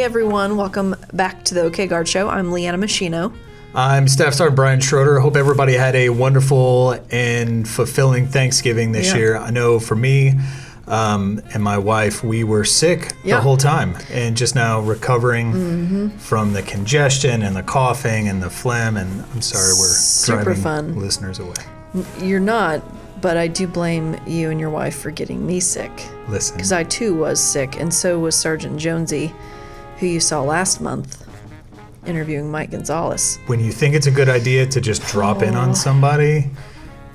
everyone. Welcome back to the OK Guard Show. I'm Leanna Machino. I'm Staff Sergeant Brian Schroeder. Hope everybody had a wonderful and fulfilling Thanksgiving this year. I know for me and my wife, we were sick the whole time and just now recovering from the congestion and the coughing and the phlegm. And I'm sorry we're driving listeners away. You're not, but I do blame you and your wife for getting me sick. Listen. Because I too was sick, and so was Sergeant Jonesy, who you saw last month interviewing Mike Gonzalez. When you think it's a good idea to just drop in on somebody,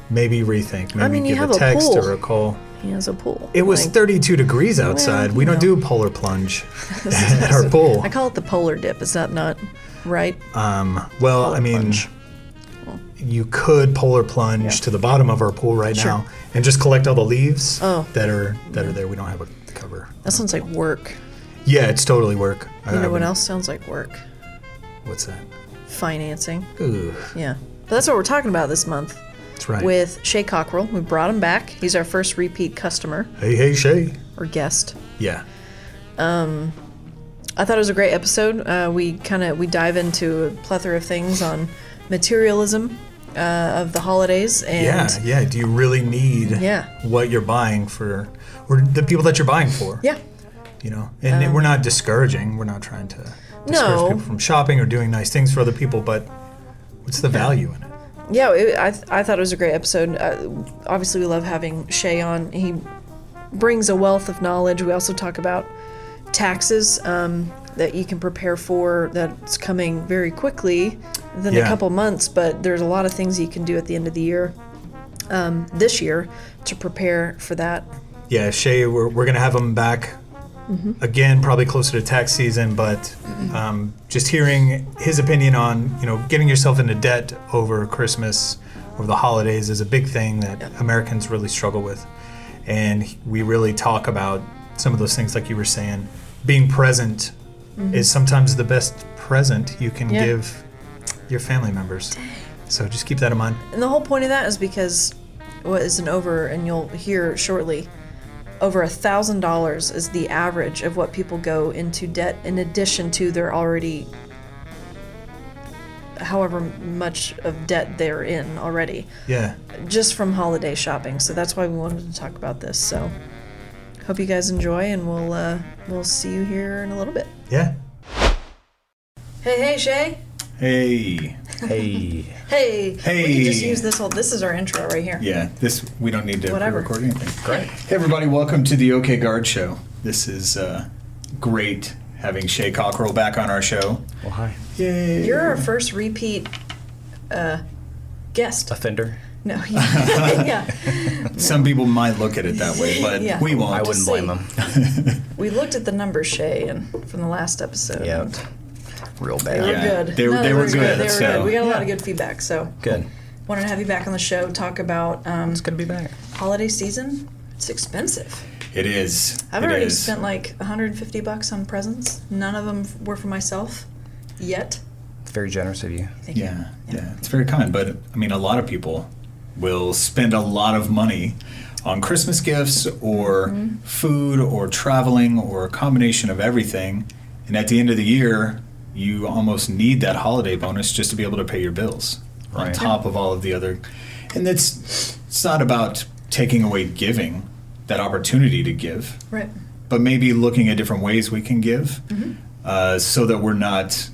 maybe rethink. Maybe give a text or a call. He has a pool. It was 32 degrees outside. We don't do a polar plunge at our pool. I call it the polar dip. Is that not right? Well, I mean, you could polar plunge to the bottom of our pool right now and just collect all the leaves that are there. We don't have a cover. That sounds like work. Yeah, it's totally work. You know what else sounds like work? What's that? Financing. Ooh. Yeah. But that's what we're talking about this month. That's right. With Shea Cockrell. We brought him back. He's our first repeat customer. Hey, Shea. Or guest. Yeah. I thought it was a great episode. We dive into a plethora of things on materialism of the holidays. And yeah. Do you really need what you're buying for, or the people that you're buying for? Yeah. You know, and we're not discouraging. We're not trying to discourage people from shopping or doing nice things for other people, but what's the value in it? Yeah, I thought it was a great episode. Obviously, we love having Shea on. He brings a wealth of knowledge. We also talk about taxes that you can prepare for that's coming very quickly within a couple months, but there's a lot of things you can do at the end of the year, this year, to prepare for that. Yeah, Shea, we're going to have him back again, probably closer to tax season, but just hearing his opinion on, getting yourself into debt over Christmas, over the holidays is a big thing that Americans really struggle with. And we really talk about some of those things like you were saying. Being present is sometimes the best present you can give your family members. So just keep that in mind. And the whole point of that is because and you'll hear shortly, over $1,000 is the average of what people go into debt in addition to their already, however much of debt they're in already. Yeah. Just from holiday shopping. So that's why we wanted to talk about this. So hope you guys enjoy, and we'll see you here in a little bit. Yeah. Hey, Shea. Hey. Hey. We can just use this this is our intro right here. Yeah, we don't need to record anything. Great. Hey everybody, welcome to the OK Guard Show. This is great having Shea Cockrell back on our show. Well, hi. Yay. You're our first repeat guest. Offender? No. Yeah. Some people might look at it that way, but we won't. I wouldn't blame them. We looked at the numbers, Shea, and from the last episode. Yeah. Real bad. They were good. They were good. They were good. We got a lot of good feedback. So good. Wanted to have you back on the show. Talk about it's good to be back. Holiday season. It's expensive. It is. I've already spent like $150 on presents. None of them were for myself yet. It's very generous of you. Thank you. Yeah. It's very kind. But I mean, a lot of people will spend a lot of money on Christmas gifts or food or traveling or a combination of everything. And at the end of the year, you almost need that holiday bonus just to be able to pay your bills on top of all of the other. And it's not about taking away giving, that opportunity to give. Right. But maybe looking at different ways we can give so that we're not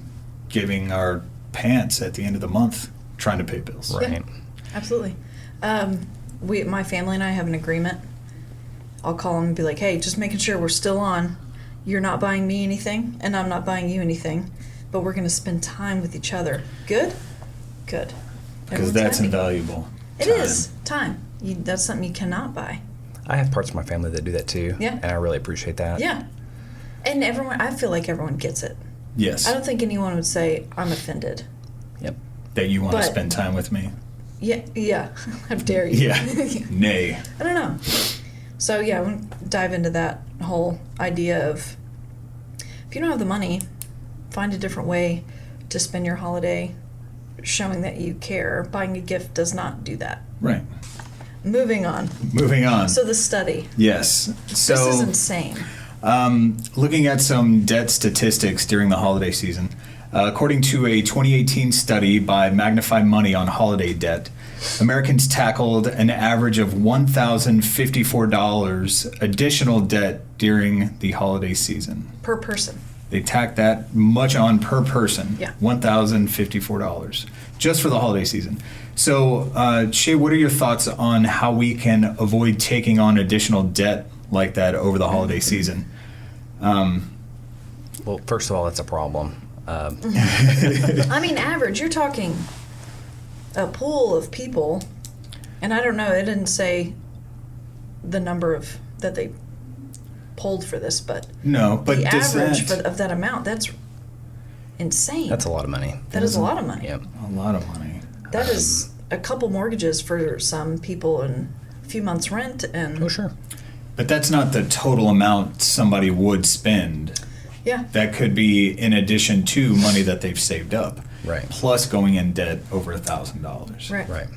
giving our pants at the end of the month trying to pay bills. Right. Yeah, absolutely. My family and I have an agreement. I'll call them and be like, hey, just making sure we're still on. You're not buying me anything, and I'm not buying you anything, but we're going to spend time with each other. Good? Good. Because that's invaluable. It is. Time. That's something you cannot buy. I have parts of my family that do that too. Yeah. And I really appreciate that. Yeah. And I feel like everyone gets it. Yes. I don't think anyone would say, I'm offended. Yep. That you want to spend time with me. Yeah. How dare you? Yeah. Nay. I don't know. So, I want to dive into that whole idea of, if you don't have the money, find a different way to spend your holiday showing that you care. Buying a gift does not do that. Right. Moving on. Moving on. So the study. Yes. So this is insane. Looking at some debt statistics during the holiday season. According to a 2018 study by Magnify Money on holiday debt, Americans tackled an average of $1,054 additional debt during the holiday season. Per person. They tacked that much on per person. Yeah. $1,054 just for the holiday season. So, Shea, what are your thoughts on how we can avoid taking on additional debt like that over the holiday season? Well, first of all, that's a problem. I mean, average, you're talking a pool of people, and I don't know, it didn't say the number of that they polled for this, but No, but the does average that, of that amount, that's insane. That's a lot of money. That is a lot of money. Yep. a lot of money. That is a couple mortgages for some people and a few months' rent, and Oh, sure. But that's not the total amount somebody would spend. yeah, That could be in addition to money that they've saved up. Right. Plus going in debt over $1,000. right. Right.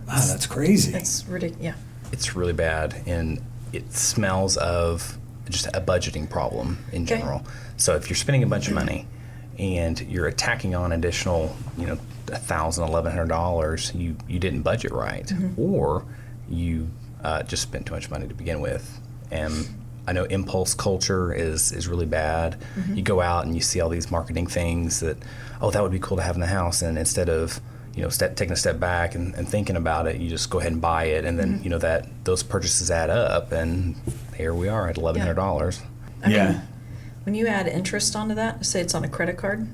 Wow, that's crazy. That's ridiculous. Yeah, It's really bad, and it smells of just a budgeting problem in Okay. general. So if you're spending a bunch of money and you're attacking on additional, $1,000, $1,100, you didn't budget right, or you just spent too much money to begin with. And I know impulse culture is really bad. You go out and you see all these marketing things that, oh, that would be cool to have in the house, and instead of taking a step back and thinking about it, you just go ahead and buy it, and then that those purchases add up, and here we are at $1,100. I Yeah. mean, when you add interest onto that, say it's on a credit card,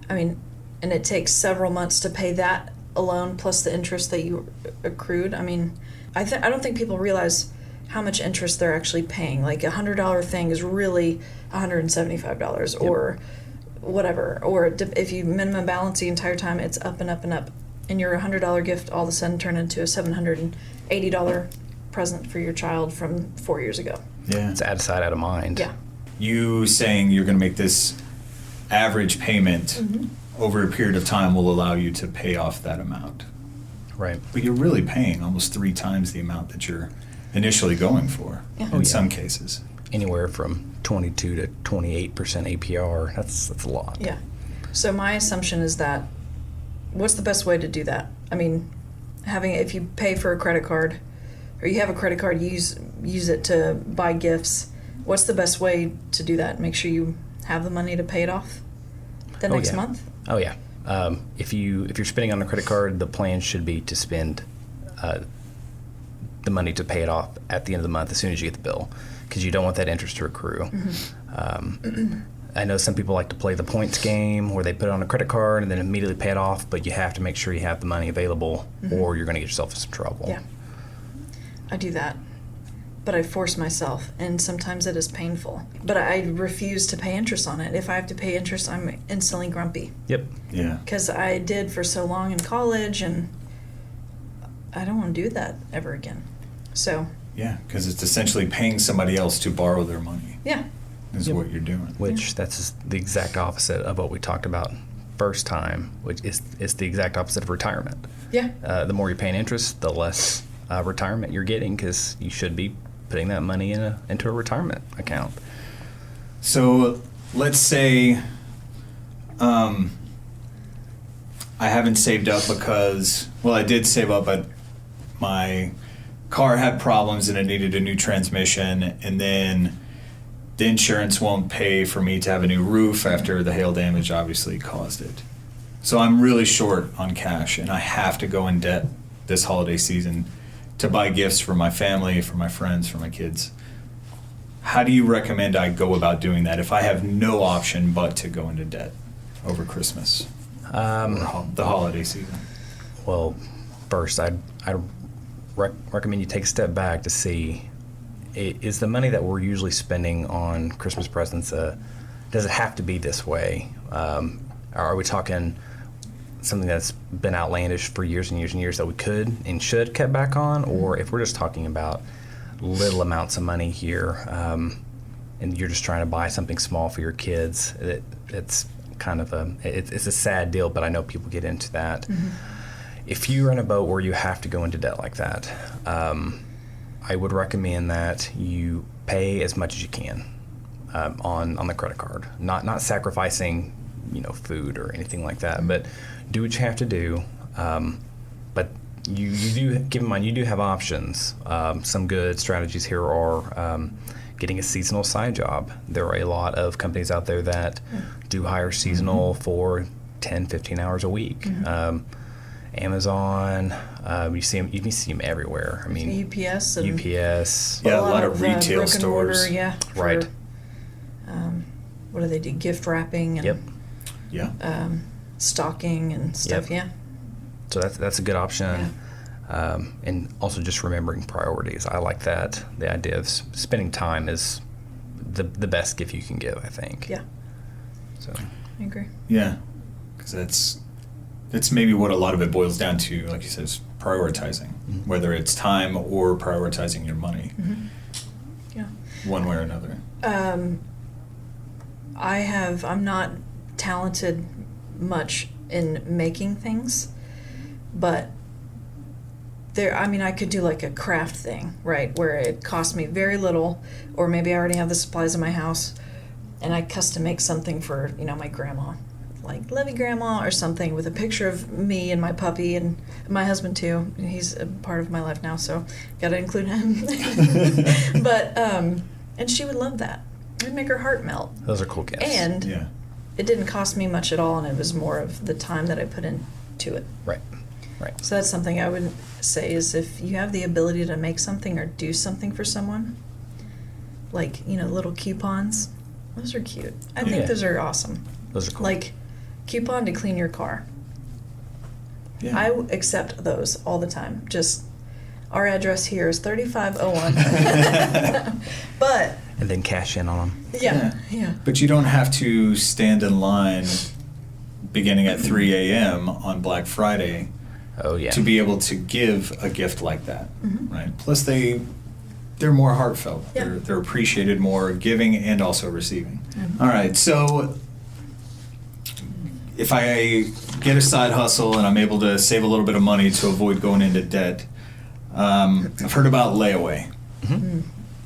I mean, and it takes several months to pay that alone plus the interest that you accrued. I mean, I don't think people realize how much interest they're actually paying. Like $100 thing is really $175 or whatever. Or if you minimum balance the entire time, it's up and up and up. And your $100 gift all of a sudden turned into a $780 present for your child from 4 years ago. Yeah. It's out of sight, out of mind. Yeah. You saying you're going to make this average payment over a period of time will allow you to pay off that amount. Right. But you're really paying almost 3 times the amount that you're initially going for Yeah. in some cases. Anywhere from 22 to 28% APR. That's a lot. Yeah. So my assumption is that, what's the best way to do that? I mean, if you pay for a credit card, or you have a credit card, use it to buy gifts. What's the best way to do that? Make sure you have the money to pay it off the next yeah. month? Oh yeah. If you're spending on a credit card, the plan should be to spend the money to pay it off at the end of the month as soon as you get the bill, because you don't want that interest to accrue. I know some people like to play the points game where they put it on a credit card and then immediately pay it off, but you have to make sure you have the money available or you're going to get yourself in some trouble. Yeah. I do that. But I force myself, and sometimes it is painful. But I refuse to pay interest on it. If I have to pay interest, I'm instantly grumpy. Yep. Yeah. Because I did for so long in college, and I don't want to do that ever again. So, Yeah, because it's essentially paying somebody else to borrow their money yeah. is Yep. what you're doing. Which that's the exact opposite of what we talked about first time, which is the exact opposite of retirement. Yeah. The more you're paying interest, the less retirement you're getting, because you should be putting that money into a retirement account. So let's say I haven't saved up because, well, I did save up, but my car had problems and it needed a new transmission, and then the insurance won't pay for me to have a new roof after the hail damage obviously caused it. So I'm really short on cash, and I have to go in debt this holiday season to buy gifts for my family, for my friends, for my kids. How do you recommend I go about doing that if I have no option but to go into debt over Christmas or the holiday season? Well, first, I'd recommend you take a step back to see, is the money that we're usually spending on Christmas presents, does it have to be this way? Are we talking something that's been outlandish for years and years and years that we could and should cut back on? Or if we're just talking about little amounts of money here, and you're just trying to buy something small for your kids, it's kind of it's a sad deal, but I know people get into that. If you're in a boat where you have to go into debt like that, I would recommend that you pay as much as you can on the credit card. Not sacrificing, food or anything like that, but do what you have to do. But you do keep in mind you do have options. Some good strategies here are getting a seasonal side job. There are a lot of companies out there that do hire seasonal for 10, 15 hours a week. Amazon, you see them everywhere. I mean, UPS. And UPS. Yeah, a lot of retail brick and stores. mortar, yeah. Right. What do they do? Gift wrapping and Yep. Yeah. stocking and stuff. Yep. Yeah. So that's a good option. And also just remembering priorities. I like that. The idea of spending time is the best gift you can give, I think. Yeah. So. I agree. Yeah. Because that's maybe what a lot of it boils down to, like you said, is prioritizing, whether it's time or prioritizing your money, Yeah. one way or another. I'm not talented much in making things, but I could do like a craft thing, right, where it costs me very little, or maybe I already have the supplies in my house, and I custom make something for, my grandma, like Levy Grandma or something, with a picture of me and my puppy and my husband too. He's a part of my life now, so gotta include him. But, and she would love that. It would make her heart melt. Those are cool gifts. And Yeah. it didn't cost me much at all, and it was more of the time that I put into it. Right. So that's something I would say is if you have the ability to make something or do something for someone, like, little coupons, those are cute. I think Yeah. those are awesome. Those are cool. Like, coupon to clean your car. Yeah. I accept those all the time. Just, our address here is 3501. But, and then cash in on them. yeah. But you don't have to stand in line beginning at 3 a.m. on Black Friday Oh yeah. to be able to give a gift like that, Mm-hmm. right? Plus, they're more heartfelt. Yeah. They're appreciated more, giving and also receiving. All right, so if I get a side hustle and I'm able to save a little bit of money to avoid going into debt, I've heard about layaway.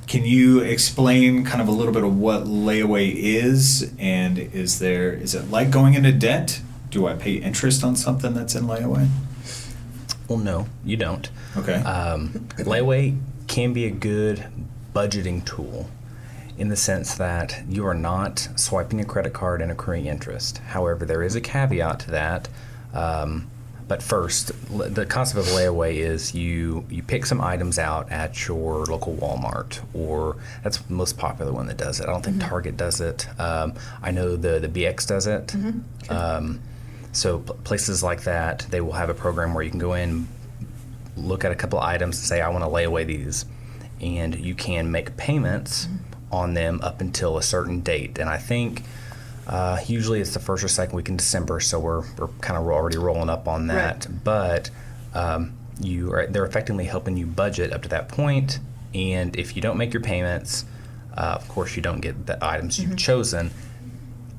Can you explain kind of a little bit of what layaway is, and is it like going into debt? Do I pay interest on something that's in layaway? Well, no, you don't. Okay. Layaway can be a good budgeting tool in the sense that you are not swiping a credit card and accruing interest. However, there is a caveat to that. But first, the concept of layaway is you pick some items out at your local Walmart, or that's the most popular one that does it. I don't think Target does it. I know the BX does it. So places like that, they will have a program where you can go in, look at a couple of items and say, I want to lay away these. And you can make payments on them up until a certain date. And I think usually it's the first or second week in December, so we're kind of already rolling up on that. Right. But they're effectively helping you budget up to that point. And if you don't make your payments, of course you don't get the items you've chosen.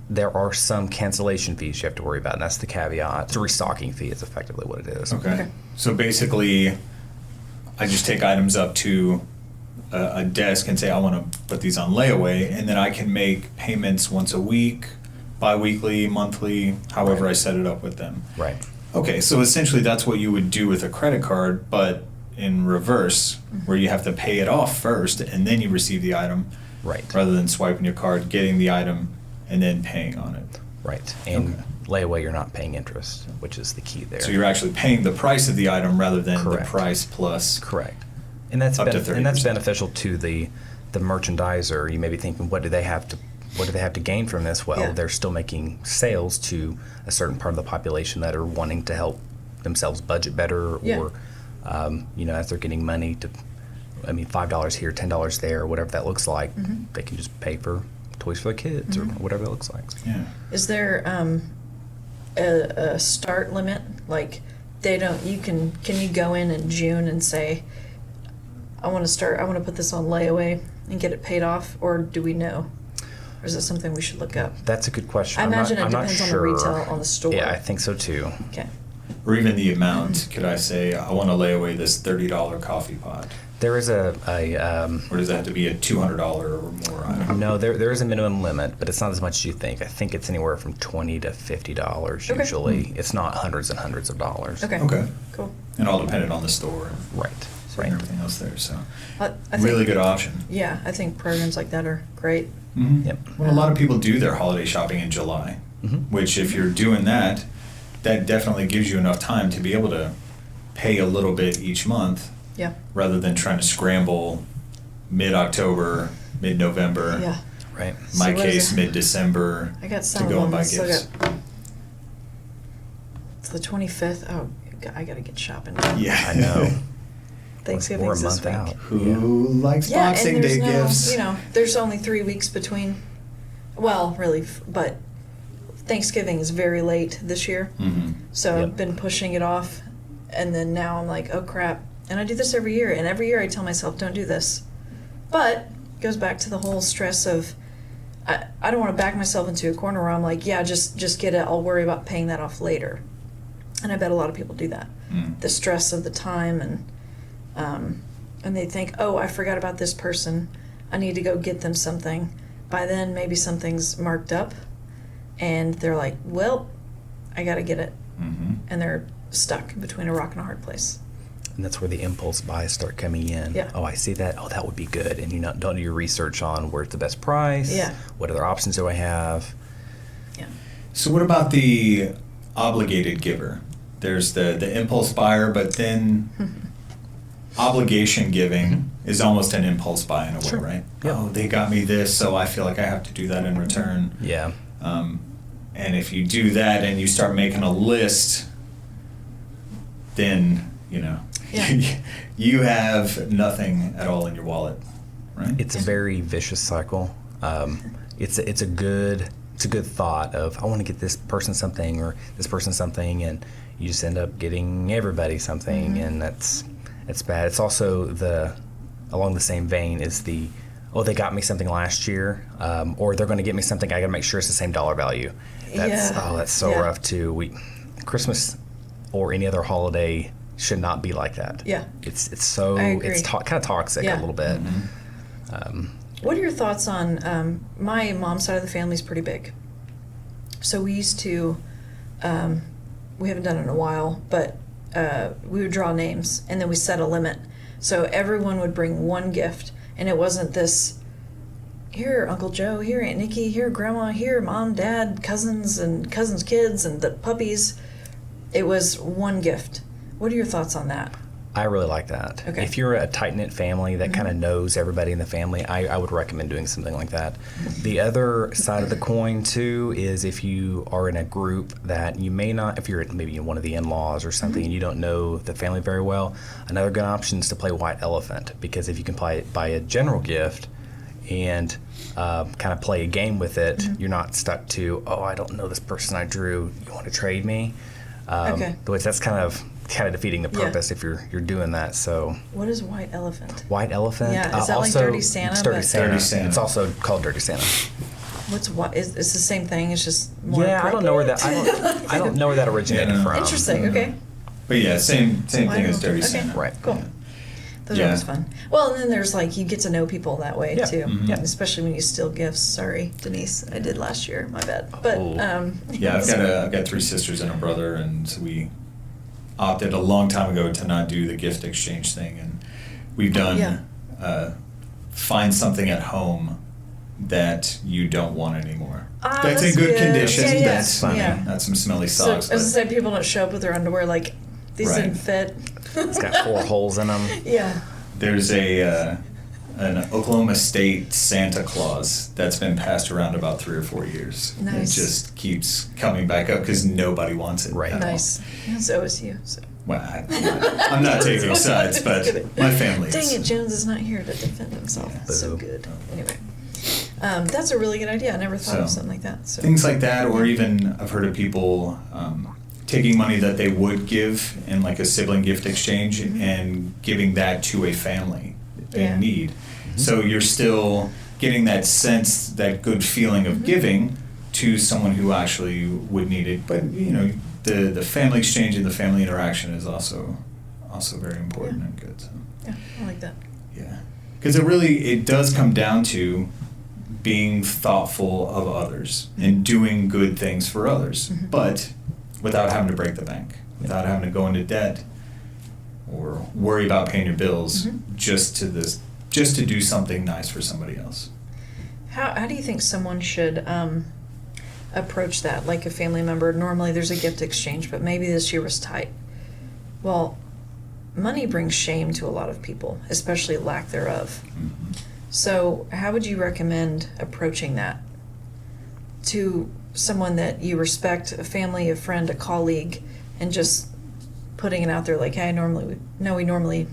There are some cancellation fees you have to worry about, and that's the caveat. It's a restocking fee is effectively what it is. Okay. So basically, I just take items up to a desk and say, I want to put these on layaway, and then I can make payments once a week, bi-weekly, monthly, however I set it up with them. Right. Okay, so essentially that's what you would do with a credit card, but in reverse, where you have to pay it off first, and then you receive the item, Right. rather than swiping your card, getting the item, and then paying on it. Right. And Okay. layaway, you're not paying interest, which is the key there. So you're actually paying the price of the item rather than Correct. the price plus. Correct. And that's Up to and that's 30%. beneficial to the merchandiser. You may be thinking, what do they have to gain from this? Well, Yeah. they're still making sales to a certain part of the population that are wanting to help themselves budget better, Yeah. or as they're getting money to, $5 here, $10 there, whatever that looks like, they can just pay for toys for their kids or whatever it looks like. Yeah. Is there a start limit? Like, can you go in June and say, I want to put this on layaway and get it paid off, or do we know? Or is it something we should look up? That's a good question. I imagine it I'm not depends on the sure. retail, on the store. Yeah, I think so too. Okay. or even the amount? Could I say, I want to lay away this $30 coffee pot? There is Or does that have to be a $200 or more item? no, there is a minimum limit, but it's not as much as you think. I think it's anywhere from $20 to $50 Okay. usually. It's not hundreds and hundreds of dollars. Okay. Okay. Cool. And all dependent on the store Right. and Right. everything else there. So, I think, really good option. Yeah, I think programs like that are great. Mhm. Yep. Well, a lot of people do their holiday shopping in July, which if you're doing that, that definitely gives you enough time to be able to pay a little bit each month Yeah. rather than trying to scramble mid-October, mid-November. Yeah. Right. My So what is case, it? mid-December I got to some go of and them. buy Still gifts. got, it's the 25th. Oh, I gotta get shopping. Yeah, I know. Thanksgiving's We're a this month week. out. Who likes Yeah, Boxing and there's Day no, gifts? you know, there's only 3 weeks between. Well, really, but Thanksgiving is very late this year, Mhm. so Yep. I've been pushing it off, and then now I'm like, oh crap! And I do this every year, and every year I tell myself, don't do this, but it goes back to the whole stress of. I don't want to back myself into a corner where I'm like, yeah, just get it. I'll worry about paying that off later, and I bet a lot of people do that. Mm. The stress of the time and they think, oh, I forgot about this person. I need to go get them something. By then, maybe something's marked up, and they're like, well, I got to get it. Mhm. And they're stuck between a rock and a hard place. And that's where the impulse buys start coming in. Yeah. Oh, I see that. Oh, that would be good. And you don't do your research on where's the best price. Yeah. What other options do I have? Yeah. So what about the obligated giver? There's the impulse buyer, but then obligation giving is almost an impulse buy in a way, Sure. right? Yeah. Oh, they got me this, so I feel like I have to do that in return. Yeah. And if you do that and you start making a list, then, you know, Yeah. you have nothing at all in your wallet, right? It's a very vicious cycle. It's a good thought of I want to get this person something or this person something, and you just end up getting everybody something, and that's bad. It's also along the same vein is they got me something last year, or they're going to get me something. I got to make sure it's the same dollar value. That's so Yeah. rough too. Christmas or any other holiday should not be like that. Yeah. It's I agree. kind of toxic Yeah. a little bit. What are your thoughts on my mom's side of the family is pretty big. So we used to, we haven't done it in a while, but we would draw names and then we set a limit. So everyone would bring one gift, and it wasn't this, here Uncle Joe, here Aunt Nikki, here Grandma, here Mom, Dad, cousins and cousins' kids and the puppies. It was one gift. What are your thoughts on that? I really like that. Okay. If you're a tight-knit family that kind of knows everybody in the family, I would recommend doing something like that. The other side of the coin, too, is if you are in a group that you may not, if you're maybe one of the in-laws or something and you don't know the family very well, another good option is to play white elephant, because if you can buy a general gift and kind of play a game with it, you're not stuck to, oh, I don't know this person I drew, you want to trade me? Okay. Which that's kind of defeating the Yeah. purpose if you're doing that. So What is white elephant? white elephant. Yeah, is that like also, Dirty Santa, It's Dirty but- Santa. Dirty Santa. It's also called Dirty Santa. What's what? It's the same thing. It's just more. Yeah, I don't know where that. appropriate? I don't know where that originated Yeah. from. Interesting. Okay. But yeah, same White thing as elephant. Dirty Okay. Santa. Right. Cool. Yeah. Those are Yeah. always fun. Well, and then there's like you get to know people that way Yeah. too. Mhm. Yeah. Especially when you steal gifts. Sorry, Denise, I did last year. My bad. But Oh. Yeah, I've got 3 sisters and a brother, and so we opted a long time ago to not do the gift exchange thing, and we've done Yeah. find something at home that you don't want anymore. Ah, that's in that's good good. condition. Yeah, yeah. That's funny. Yeah. Not some smelly So socks. as I but say, people don't show up with their underwear like these Right. didn't fit. It's got 4 holes in them. Yeah. there's an Oklahoma State Santa Claus that's been passed around about 3 or 4 years. Nice. It just keeps coming back up because nobody wants it. Right. at all. Nice. Yeah, so is you. So. Well, I'm not taking sides, but my family Dang is. it, Jones is not here to defend himself. Yeah. That's so Boo. good. Anyway, that's a really good idea. I never thought of So, something like that. So. Things like that, or even I've heard of people taking money that they would give in like a sibling gift exchange and giving that to a family Yeah. in need. So you're still getting that sense, that good feeling of giving to someone who actually would need it. But you know, the family exchange and the family interaction is also very important and good. So. Yeah, I like that. Yeah, because it does come down to being thoughtful of others and doing good things for others, but without having to break the bank, without having to go into debt or worry about paying your bills, just to do something nice for somebody else. How do you think someone should approach that? Like a family member, normally there's a gift exchange, but maybe this year was tight. Well, money brings shame to a lot of people, especially lack thereof. So how would you recommend approaching that to someone that you respect, a family, a friend, a colleague, and just putting it out there like, hey, we normally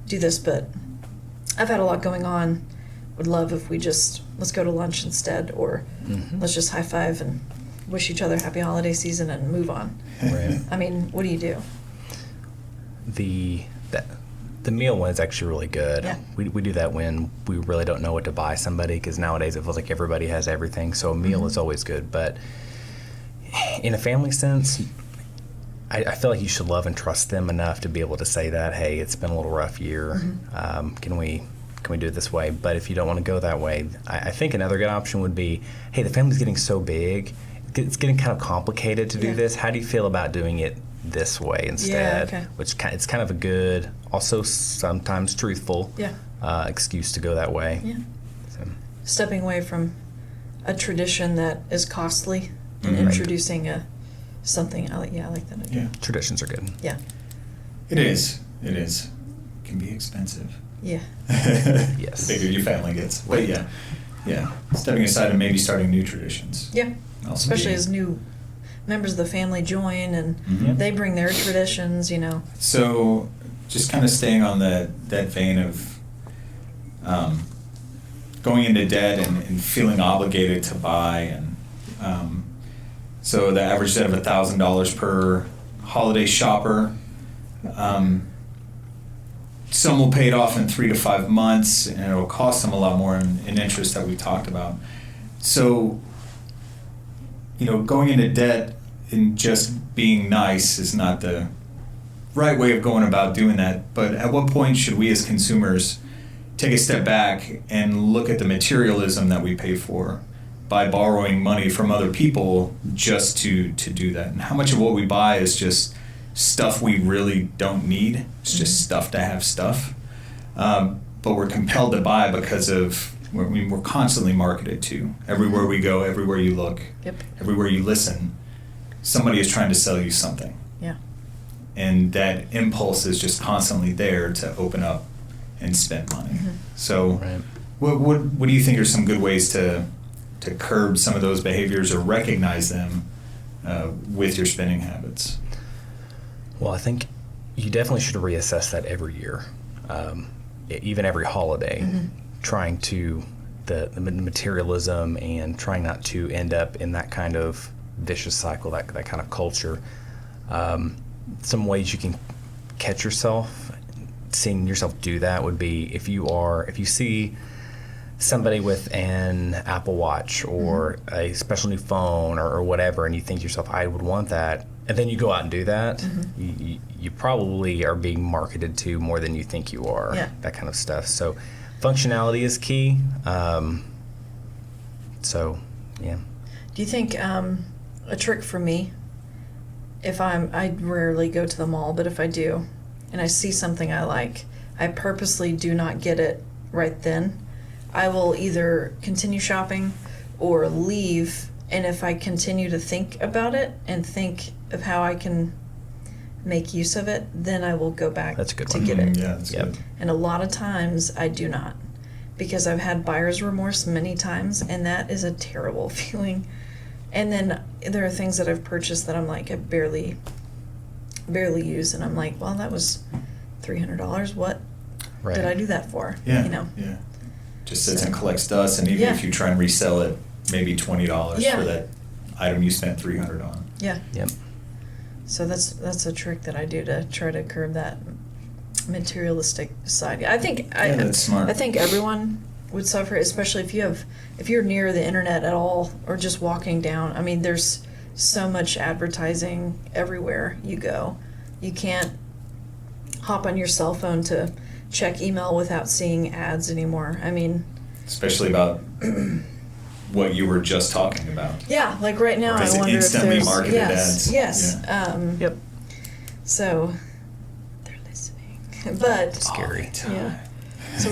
do this, but I've had a lot going on. Would love if let's go to lunch instead, or let's just high five and wish each other happy holiday season and move on. Right. I mean, what do you do? The meal one is actually really good. Yeah. We do that when we really don't know what to buy somebody, because nowadays it feels like everybody has everything. So a meal is always good. But in a family sense, I feel like you should love and trust them enough to be able to say that, hey, it's been a little rough year. Can we do it this way? But if you don't want to go that way, I think another good option would be, hey, the family's getting so big, it's getting kind of complicated to do this. How do you feel about doing it this way instead? Yeah, okay. It's kind of a good, also sometimes truthful excuse to go that way. Yeah. So, Stepping away from a tradition that is costly and introducing something. I like that idea. Yeah, traditions are good. Yeah. it is. It can be expensive. Yeah. Yes. The bigger your family gets. But yeah. Stepping aside and maybe starting new traditions. Yeah. Also Especially being- as new members of the family join and they bring their traditions, So, just kind of staying on that vein of going into debt and feeling obligated to buy, and so the average debt of $1,000 per holiday shopper. Some will pay it off in 3 to 5 months, and it'll cost them a lot more in interest that we talked about. So, going into debt and just being nice is not the right way of going about doing that. But at what point should we as consumers take a step back and look at the materialism that we pay for by borrowing money from other people just to do that? And how much of what we buy is just stuff we really don't need? It's just stuff to have stuff. But we're compelled to buy because of, we're constantly marketed to. Everywhere we go, everywhere you look, everywhere you listen, somebody is trying to sell you something. Yeah. And that impulse is just constantly there to open up and spend money. So what do you think are some good ways to curb some of those behaviors or recognize them with your spending habits? Well, I think you definitely should reassess that every year, even every holiday, trying to the materialism and trying not to end up in that kind of vicious cycle, that kind of culture. Some ways you can catch yourself seeing yourself do that would be if you see somebody with an Apple Watch or a special new phone or whatever, and you think to yourself, I would want that, and then you go out and do that, you probably are being marketed to more than you think you are. That kind of stuff. So functionality is key. So yeah. Do you think a trick for me, I rarely go to the mall, but if I do and I see something I like, I purposely do not get it right then. I will either continue shopping or leave, and if I continue to think about it and think of how I can make use of it, then I will go back That's a good to one. get it. Yeah, that's good. And a lot of times I do not, because I've had buyer's remorse many times, and that is a terrible feeling. And then there are things that I've purchased that I'm like, I barely use, and I'm like, well, that was $300. What did I do that for? Yeah, Yeah. Just sits and collects dust, and even if you try and resell it, maybe $20 for that item you spent $300 on. Yeah. Yep. So that's a trick that I do to try to curb that materialistic side. I think that's smart. I think everyone would suffer, especially if you're near the internet at all or just walking down. I mean, there's so much advertising everywhere you go. You can't hop on your cell phone to check email without seeing ads anymore. I mean, Especially about what you were just talking about. yeah, like right now, Or is I it wonder if instantly there's marketed yes, ads? yes. Yeah. Yep. So they're listening, but Scary. yeah. So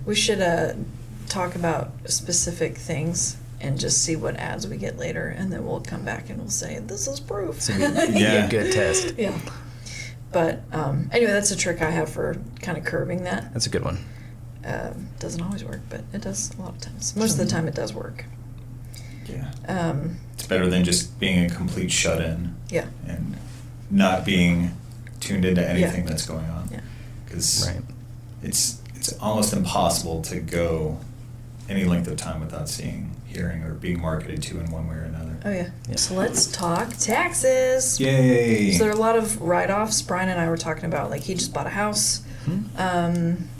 we should talk about specific things and just see what ads we get later, and then we'll come back and we'll say this is proof. So be Yeah. a good test. Yeah. But anyway, that's a trick I have for kind of curbing that. That's a good one. Doesn't always work, but it does a lot of times. Most of the time, it does work. Yeah. It's better than just being a complete shut-in Yeah. and not being tuned into anything that's going on. Yeah. Because Right. it's almost impossible to go any length of time without seeing, hearing, or being marketed to in one way or another. Oh yeah. Yeah. So let's talk taxes. Yay! So there are a lot of write-offs. Brian and I were talking about, like, he just bought a house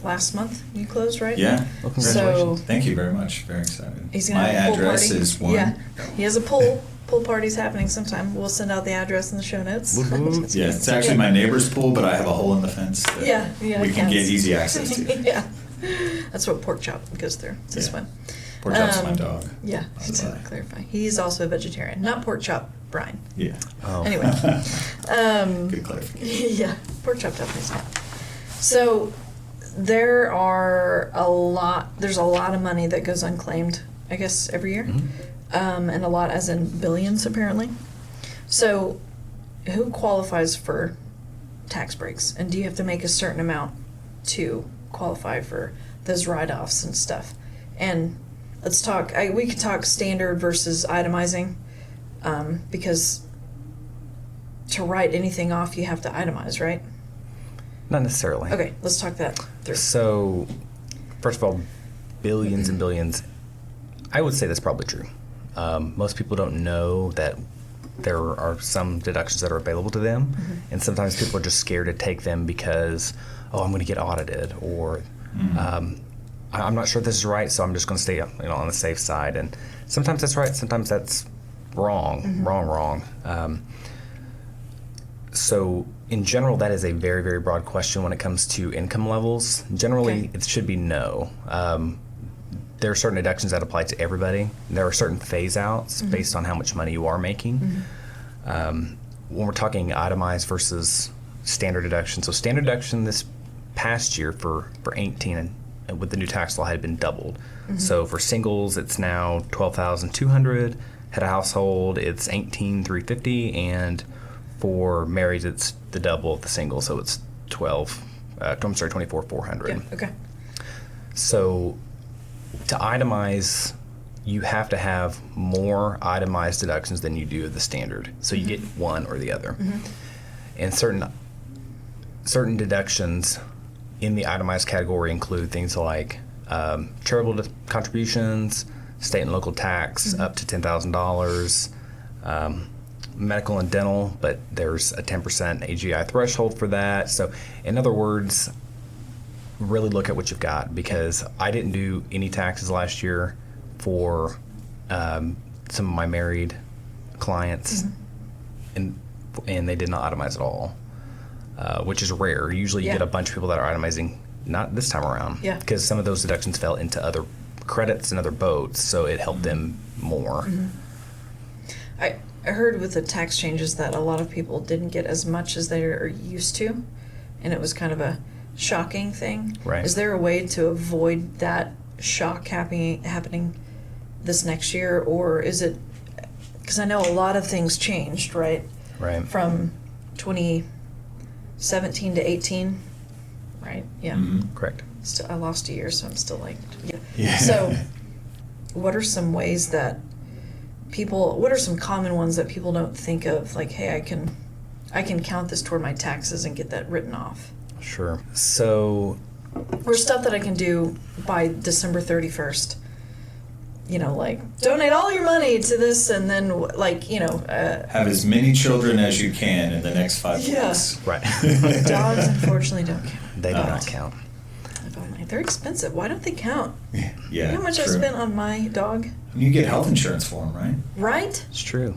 last month. You closed, right? Yeah. Well, So congratulations. Thank you very much. Very excited. he's gonna My have a pool address party. is one. Yeah, he has a pool. Pool party's happening sometime. We'll send out the address in the show notes. Woot woot. Yeah, it's actually my neighbor's pool, but I have a hole in the fence that Yeah, we can counts. get easy access to. Yeah, that's what pork chop goes through. It's this Yeah. one. Pork chop's my dog. Yeah, By just the to way. clarify. He's also a vegetarian, not pork chop, Brian. Yeah. Oh. Anyway, Good clarification. yeah, pork chop definitely is not. So there's a lot of money that goes unclaimed, I guess, every year. And a lot as in billions, apparently. So who qualifies for tax breaks? And do you have to make a certain amount to qualify for those write-offs and stuff? And let's talk, we could talk standard versus itemizing, because to write anything off, you have to itemize, right? Not necessarily. Okay, let's talk that through. So, first of all, billions and billions. I would say that's probably true. Most people don't know that there are some deductions that are available to them, and sometimes people are just scared to take them because, oh, I'm going to get audited, or I'm not sure this is right, so I'm just going to stay, on the safe side. And sometimes that's right, sometimes that's wrong, wrong. So in general, that is a very, very broad question when it comes to income levels. Generally, Okay. it should be no. There are certain deductions that apply to everybody. There are certain phase outs based on how much money you are making. When we're talking itemized versus standard deduction, so standard deduction this past year for 18 and with the new tax law had been doubled. So for singles, it's now $12,200. Head of household, it's $18,350, and for marrieds, it's the double of the single, so it's $24,400. Yeah, okay. So to itemize, you have to have more itemized deductions than you do of the standard. So you get one or the other. And certain deductions in the itemized category include things like charitable contributions, state and local tax up to $10,000, medical and dental, but there's a 10% AGI threshold for that. So in other words, really look at what you've got, because I didn't do any taxes last year for some of my married clients, and they did not itemize at all, which is rare. Usually you Yeah. get a bunch of people that are itemizing, not this time around, Yeah. because some of those deductions fell into other credits and other boats, so it helped them more. I heard with the tax changes that a lot of people didn't get as much as they're used to, and it was kind of a shocking thing. Right. Is there a way to avoid that shock happening this next year, or is it, because I know a lot of things changed, right? Right. From 2017 to 18, right? Yeah. Correct. I lost a year, so I'm still like, yeah. Yeah. So, what are some ways that what are some common ones that people don't think of? Like, hey, I can count this toward my taxes and get that written off. Sure. So Or stuff that I can do by December 31st. Like, donate all your money to this, and then, Have as many children as you can in the next 5 Yeah. weeks. right. dogs unfortunately don't count. They do not count. They're expensive. Why don't they count? Yeah. You know how much I true. spent on my dog? You get health insurance for them, right? Right? It's true.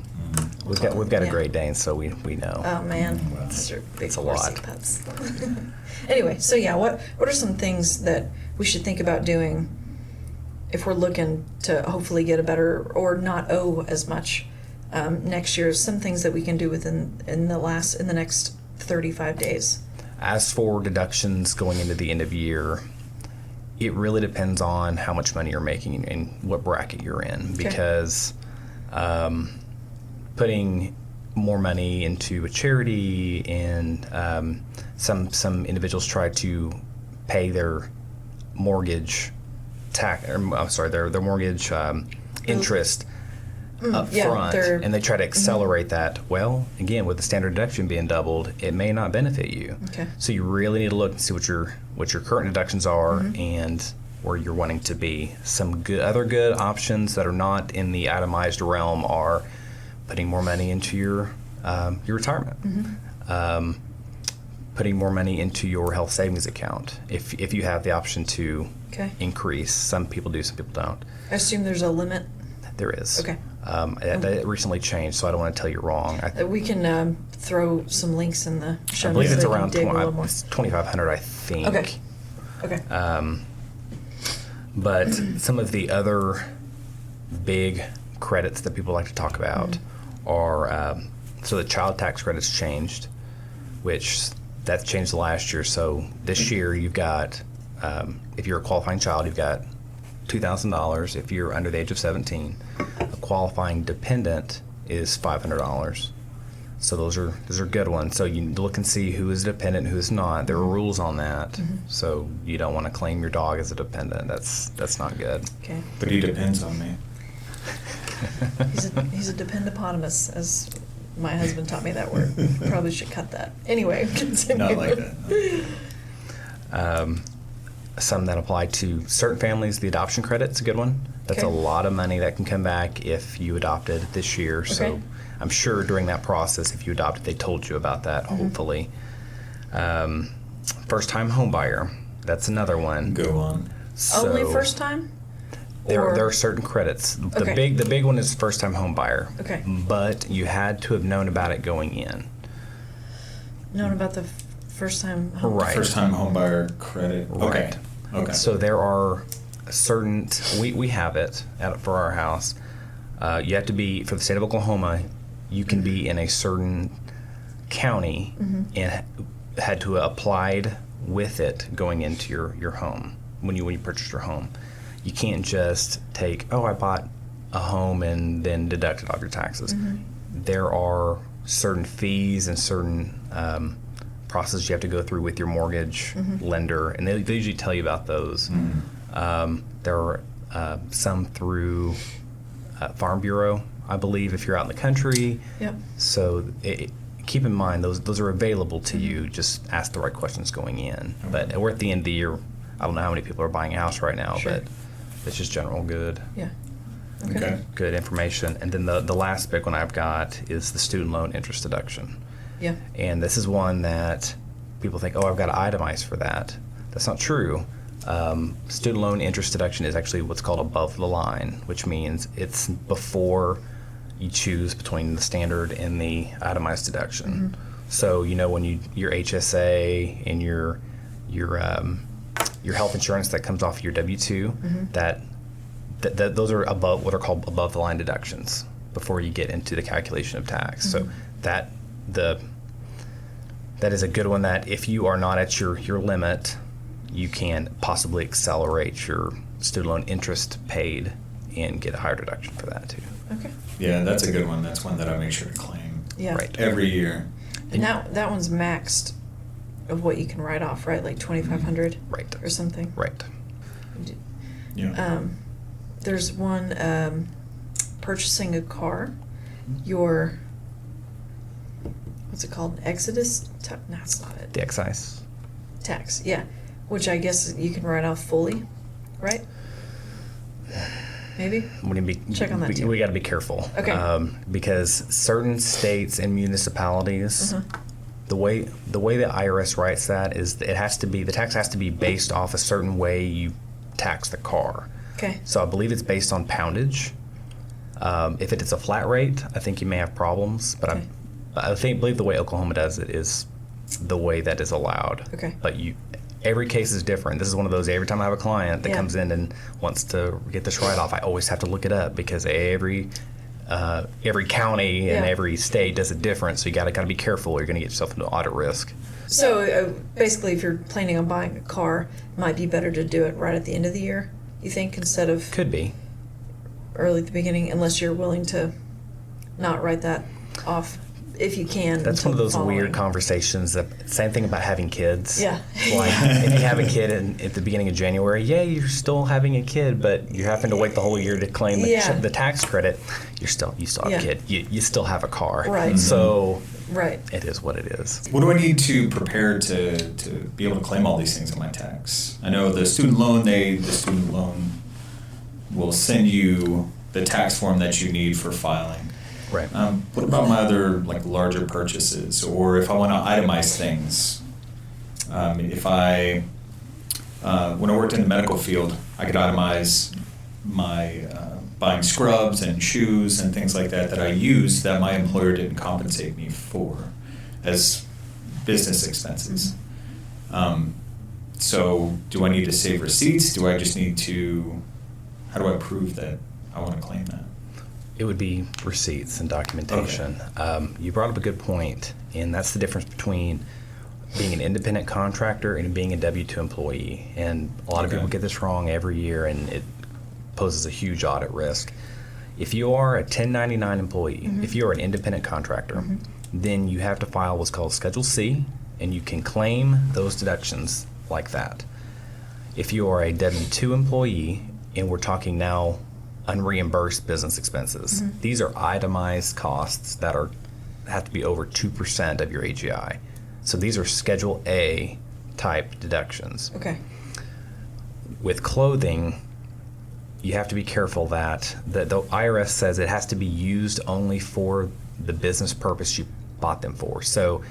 We've got a Yeah. Great Dane, so we know. Oh man, those are big It's a horsey lot. pups. Anyway, so yeah, what are some things that we should think about doing if we're looking to hopefully get a better or not owe as much next year? Some things that we can do within in the next 35 days. As for deductions going into the end of year, it really depends on how much money you're making and what bracket you're in. Okay. Because putting more money into a charity, and some individuals try to pay their mortgage their mortgage interest up yeah, front, they're- and they try to accelerate that. Well, again, with the standard deduction being doubled, it may not benefit you. Okay. So you really need to look and see what your current deductions are and where you're wanting to be. Some other good options that are not in the itemized realm are putting more money into your retirement. Putting more money into your health savings account if you have the option to Okay. increase. Some people do, some people don't. I assume there's a limit. There is. Okay. That recently changed, so I don't want to tell you wrong. We can throw some links in the show I believe notes it's so they can around dig a little more. 2,500, I think. Okay. Okay. But some of the other big credits that people like to talk about are, so the child tax credits changed, which that's changed last year. So this year you've got, if you're a qualifying child, you've got $2,000. If you're under the age of 17, a qualifying dependent is $500. So those are good ones. So you look and see who is a dependent, who is not. There are rules on that. So you don't want to claim your dog as a dependent. That's not good. Okay. But he depends on me. He's a dependopotamus, as my husband taught me that word. Probably should cut that. Anyway, continue. Not like that. Some that apply to certain families. The adoption credit's a good one. That's a Okay. lot of money that can come back if you adopted this year. So Okay. I'm sure during that process, if you adopted, they told you about that, hopefully. First-time homebuyer, that's another one. Go on. Only So first time? There Or- are certain credits. Okay. The big one is first-time homebuyer. Okay. But you had to have known about it going in. Known about the first time home. Right. First time homebuyer credit. Okay. Right. Okay. So there are certain, we have it for our house. You have to be, for the state of Oklahoma, you can be in a certain county and had to have applied with it going into your home when you purchase your home. You can't just take, I bought a home and then deduct it off your taxes. There are certain fees and certain processes you have to go through with your mortgage lender, and they usually tell you about those. There are some through Farm Bureau, I believe, if you're out in the country. Yep. So keep in mind those are available to you. Just ask the right questions going in. But we're at the end of the year. I don't know how many people are buying a house right now, Sure. but it's just general good Yeah. Okay. good information. And then the last big one I've got is the student loan interest deduction. Yeah. And this is one that people think, I've got to itemize for that. That's not true. Student loan interest deduction is actually what's called above the line, which means it's before you choose between the standard and the itemized deduction. So when your HSA and your health insurance that comes off your W-2, that those are above what are called above the line deductions before you get into the calculation of tax. So that is a good one that if you are not at your limit, you can possibly accelerate your student loan interest paid and get a higher deduction for that too. Okay. Yeah, that's a good one. That's one that I make sure to claim Yeah. Right. every year. And that one's maxed of what you can write off, right? Like 2,500 Right. or something. Right. Yeah. There's one purchasing a car. Your what's it called? Exodus? No, that's not it. The excise. Tax. Yeah, which I guess you can write off fully, right? Maybe. Check on that too. We got to be careful. Okay. Because certain states and municipalities, the way the IRS writes that is the tax has to be based off a certain way you tax the car. Okay. So I believe it's based on poundage. If it is a flat rate, I think you may have problems, but Okay. believe the way Oklahoma does it is the way that is allowed. Okay. But every case is different. This is one of those, every time I have a client that Yeah. comes in and wants to get this write-off, I always have to look it up because every county and Yeah. every state does it different. So you got to be careful. Or you're going to get yourself into audit risk. So basically, if you're planning on buying a car, it might be better to do it right at the end of the year, you think, instead of Could be. early at the beginning, unless you're willing to not write that off if you can. That's until one of those the following. weird conversations. Same thing about having kids. Yeah. Like if you have a kid at the beginning of January, you're still having a kid, but you're having to wait the whole year to claim the tax credit. You still have Yeah. a kid. You still have a car. Right. So Right. it is what it is. What do I need to prepare to be able to claim all these things on my tax? I know the student loan will send you the tax form that you need for filing. Right. What about my other larger purchases, or if I want to itemize things? If I when I worked in the medical field, I could itemize my buying scrubs and shoes and things like that I used that my employer didn't compensate me for as business expenses. So do I need to save receipts? Do I just need to, how do I prove that I want to claim that? It would be receipts and documentation. You brought up a good point, and that's the difference between being an independent contractor and being a W-2 employee. And a lot of people get this wrong every year, and it poses a huge audit risk. If you are a 1099 employee, if you are an independent contractor, then you have to file what's called Schedule C, and you can claim those deductions like that. If you are a W-2 employee, and we're talking now unreimbursed business expenses, these are itemized costs that have to be over 2% of your AGI. So these are Schedule A type deductions. Okay. With clothing, you have to be careful that the IRS says it has to be used only for the business purpose you bought them for. So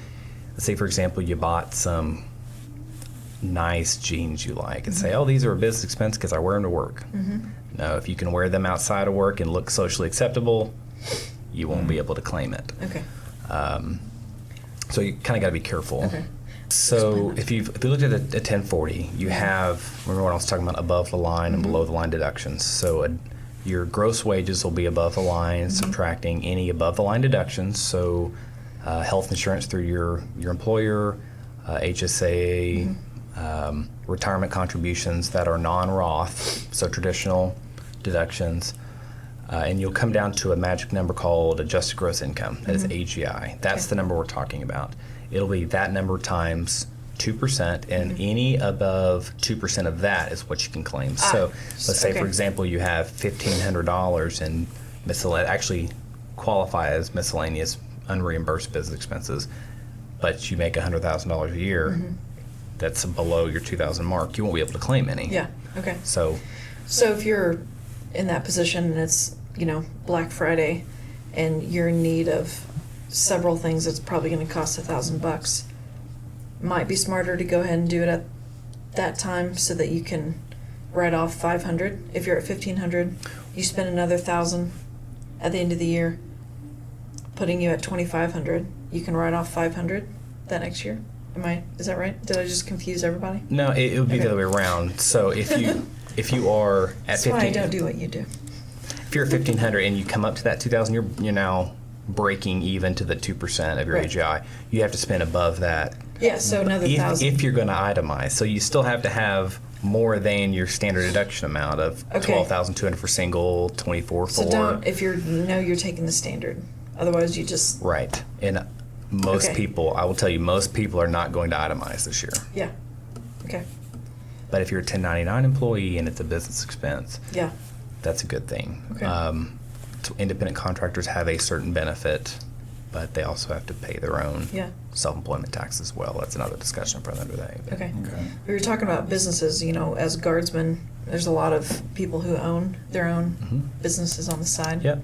let's say, for example, you bought some nice jeans you like and say, oh, these are a business expense because I wear them to work. No, if you can wear them outside of work and look socially acceptable, you won't be able to claim it. Okay. So you kind of got to be careful. Okay. So if you looked at a 1040, you have, remember when I was talking about above the line and below the line deductions. So your gross wages will be above the line, subtracting any above the line deductions. So health insurance through your employer, HSA, retirement contributions that are non-Roth, so traditional deductions. And you'll come down to a magic number called adjusted gross income. That is AGI. That's the number we're talking about. It'll be that number times 2%, and any above 2% of that is what you can claim. So let's say, for example, you have $1,500 in miscellaneous, actually qualify as miscellaneous unreimbursed business expenses, but you make $100,000 a year. That's below your 2,000 mark. You won't be able to claim any. Yeah. Okay. So if you're in that position and it's, Black Friday and you're in need of several things that's probably going to cost $1,000, might be smarter to go ahead and do it at that time so that you can write off $500. If you're at $1,500, you spend another $1,000 at the end of the year, putting you at $2,500. You can write off $500 that next year. Is that right? Did I just confuse everybody? no, it would be the other way around. So if you are at That's 15, why I don't do what you do. if you're at 1,500 and you come up to that 2,000, you're now breaking even to the 2% of your Right. AGI. You have to spend above that. Yeah, so another $1,000. If you're going to itemize. So you still have to have more than your standard deduction amount of Okay. $12,200 for single, $24,400 for. So don't, if you're taking the standard. Otherwise you just, Right. And most Okay. people, I will tell you, most people are not going to itemize this year. yeah. Okay. But if you're a 1099 employee and it's a business expense, Yeah. that's a good thing. Okay. So independent contractors have a certain benefit, but they also have to pay their own Yeah. self-employment tax as well. That's another discussion for another day. But Okay. Okay. We were talking about businesses, as guardsmen, there's a lot of people who own their own businesses on the side. Yeah.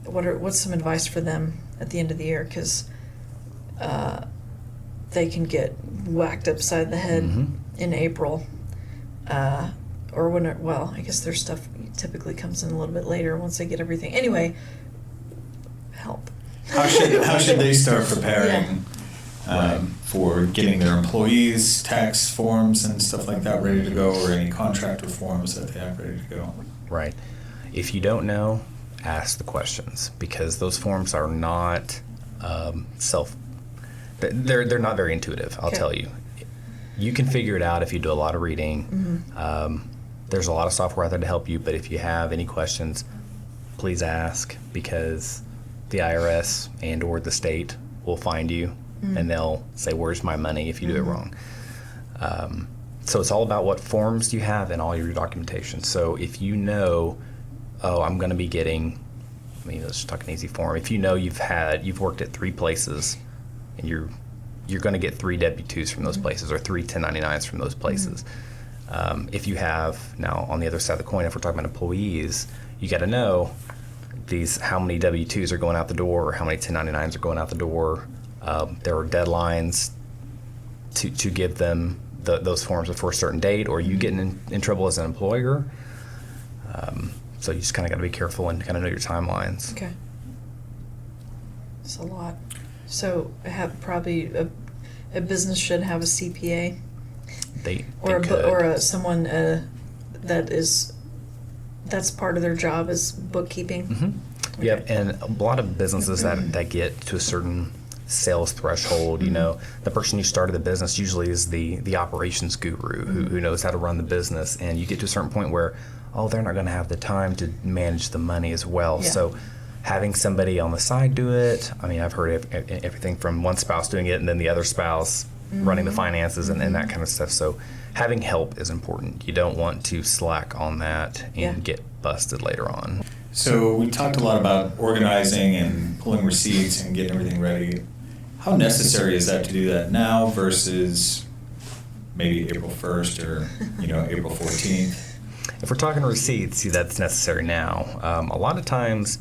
What's some advice for them at the end of the year? Because they can get whacked upside the head in April, or when well, I guess their stuff typically comes in a little bit later once they get everything. Anyway, help. How should they start preparing for getting their employees' tax forms and stuff like that ready to go, or any contractor forms that they have ready to go? Right. If you don't know, ask the questions, because those forms are not they're not very intuitive, I'll tell you. You can figure it out if you do a lot of reading. There's a lot of software out there to help you, but if you have any questions, please ask, because the IRS and or the state will find you and they'll say, where's my money if you do it wrong. So it's all about what forms you have and all your documentation. So if you know, oh, I'm going to be getting, let's just talk an easy form. If you know you've worked at 3 places and you're going to get 3 W-2s from those places, or 3 1099s from those places. If you have, now on the other side of the coin, if we're talking about employees, you got to know how many W-2s are going out the door, or how many 1099s are going out the door. There are deadlines to give them those forms before a certain date, or you getting in trouble as an employer. So you just kind of got to be careful and kind of know your timelines. Okay. It's a lot. So probably a business should have a CPA, someone that's part of their job is bookkeeping. Okay. Yep, and a lot of businesses that get to a certain sales threshold, the person who started the business usually is the operations guru who knows how to run the business, and you get to a certain point where, they're not going to have the time to manage the money as well. Yeah. So having somebody on the side do it, I've heard everything from one spouse doing it and then the other spouse running the finances and that kind of stuff. So having help is important. You don't want to slack on that and get busted later on. So we talked a lot about organizing and pulling receipts and getting everything ready. How necessary is that to do that now versus maybe April 1st or April 14th? If we're talking receipts, that's necessary now. A lot of times,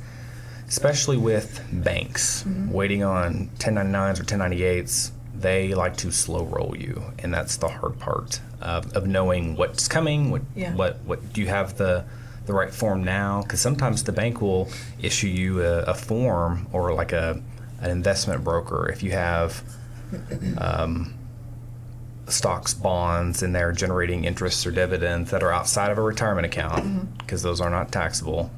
especially with banks, waiting on 1099s or 1098s, they like to slow roll you, and that's the hard part of knowing what's coming. What do you have the right form now? Because sometimes the bank will issue you a form, or like an investment broker. If you have stocks, bonds, and they're generating interests or dividends that are outside of a retirement account, because those are not taxable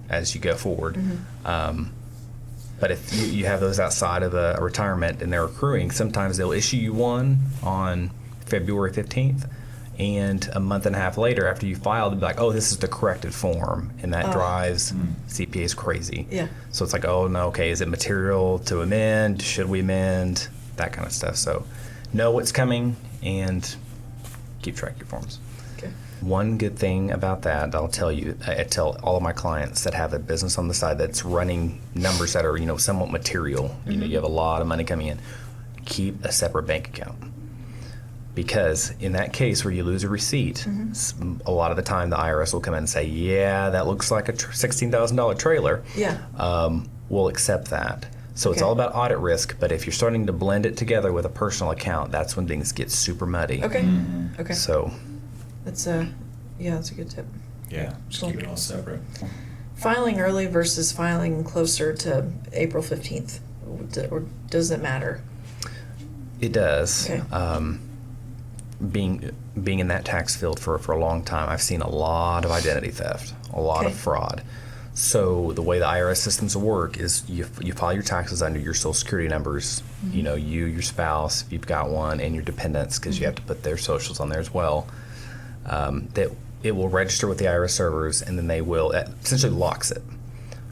as you go forward. But if you have those outside of a retirement and they're accruing, sometimes they'll issue you one on February 15th, and a month and a half later after you filed, they'll be like, this is the corrected form, and that drives CPAs crazy. Yeah. So it's like, is it material to amend? Should we amend? That kind of stuff. So know what's coming and keep track of your forms. Okay. One good thing about that, I'll tell you, I tell all of my clients that have a business on the side that's running numbers that are, somewhat material. You have a lot of money coming in. Keep a separate bank account. Because in that case where you lose a receipt, a lot of the time the IRS will come in and say, that looks like a $16,000 trailer. Yeah. We'll accept that. So it's all about audit risk, but if you're starting to blend it together with a personal account, that's when things get super muddy. Okay. Okay. So that's a good tip. Yeah, just keep it all separate. Filing early versus filing closer to April 15th, or does it matter? It does. Okay. Being in that tax field for a long time, I've seen a lot of identity theft, a lot of fraud. So the way the IRS systems work is you file your taxes under your Social Security numbers, your spouse, if you've got one, and your dependents, because you have to put their socials on there as well. That it will register with the IRS servers, and then they will essentially locks it.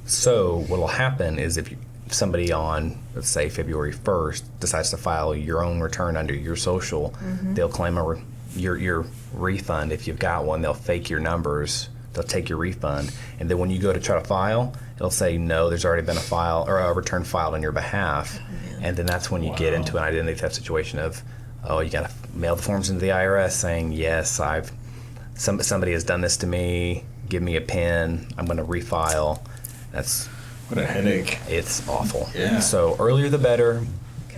So what will happen is if somebody on, let's say, February 1st decides to file your own return under your social, they'll claim your refund. If you've got one, they'll fake your numbers. They'll take your refund, and then when you go to try to file, it'll say, no, there's already been a file or a return filed on your behalf. And then that's when you get into an identity theft situation of, you got to mail the forms into the IRS saying, yes, somebody has done this to me, give me a PIN, I'm going to refile. What a headache. It's awful. Yeah. So earlier the better,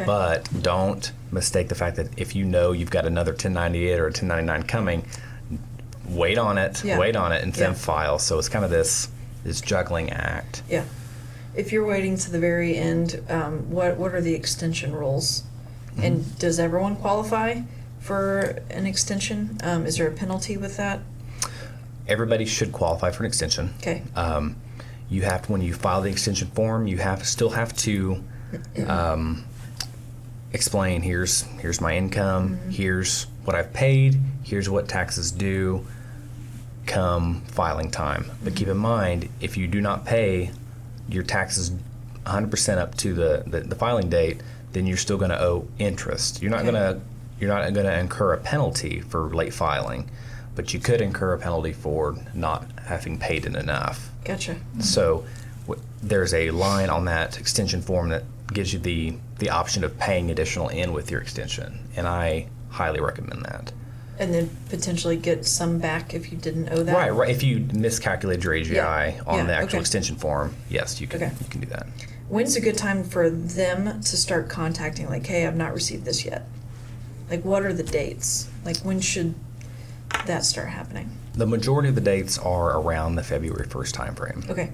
but don't mistake the fact that if you've got another 1098 or a 1099 coming, wait on it, Yeah. and then Yeah. file. So it's kind of this juggling act. Yeah. If you're waiting to the very end, what are the extension rules? And does everyone qualify for an extension? Is there a penalty with that? Everybody should qualify for an extension. Okay. You have to, when you file the extension form, you still have to explain, here's my income, here's what I've paid, here's what taxes due come filing time. But keep in mind, if you do not pay your taxes 100% up to the filing date, then you're still going to owe interest. You're not Okay. going to incur a penalty for late filing, but you could incur a penalty for not having paid it enough. Gotcha. So there's a line on that extension form that gives you the option of paying additional in with your extension, and I highly recommend that. And then potentially get some back if you didn't owe that? Right. If you miscalculated your AGI Yeah. on Yeah, the actual okay. extension form, yes, you can Okay. do that. When's a good time for them to start contacting, like, hey, I've not received this yet? Like, what are the dates? Like, when should that start happening? The majority of the dates are around the February 1st timeframe. Okay.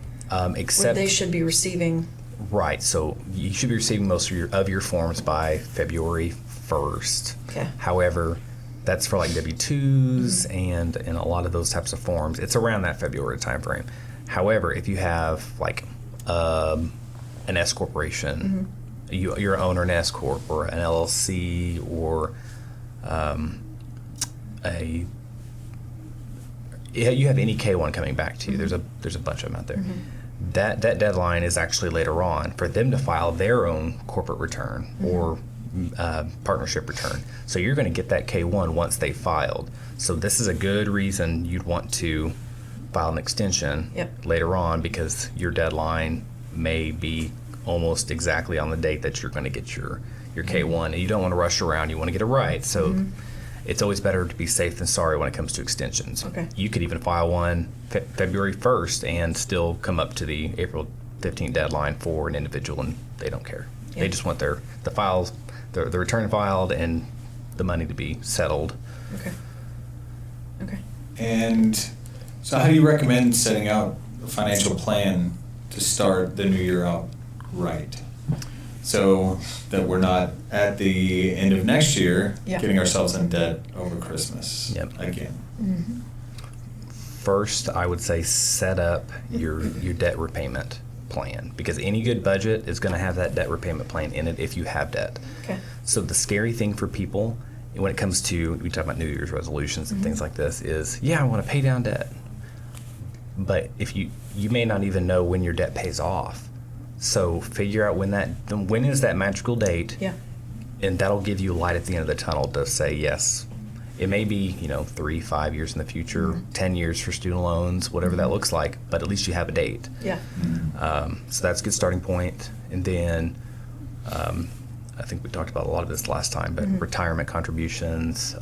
Except They should be receiving, right, so you should be receiving most of your forms by February 1st. Okay. However, that's for like W-2s and a lot of those types of forms. It's around that February timeframe. However, if you have like an S corporation, you're an owner in an S corp or an LLC or you have any K1 coming back to you. There's a bunch of them out there. That deadline is actually later on for them to file their own corporate return or partnership return. So you're going to get that K1 once they filed. So this is a good reason you'd want to file an extension Yep. later on, because your deadline may be almost exactly on the date that you're going to get your K1, and you don't want to rush around. You want to get it right. So it's always better to be safe than sorry when it comes to extensions. Okay. You could even file one February 1st and still come up to the April 15th deadline for an individual, and they don't care. Yeah. They just want the return filed and the money to be settled. okay. Okay. And so how do you recommend setting out a financial plan to start the new year out right? So that we're not at the end of next year Yeah. getting ourselves in debt over Christmas Yep. again. First, I would say set up your debt repayment plan, because any good budget is going to have that debt repayment plan in it if you have debt. Okay. So the scary thing for people when it comes to, we talk about New Year's resolutions and things like this, is, I want to pay down debt. But if you may not even know when your debt pays off. So figure out when is that magical date, Yeah. and that'll give you light at the end of the tunnel to say yes. It may be 3, 5 years in the future, 10 years for student loans, whatever that looks like, but at least you have a date. Yeah. So that's a good starting point. And then I think we talked about a lot of this last time, but retirement contributions,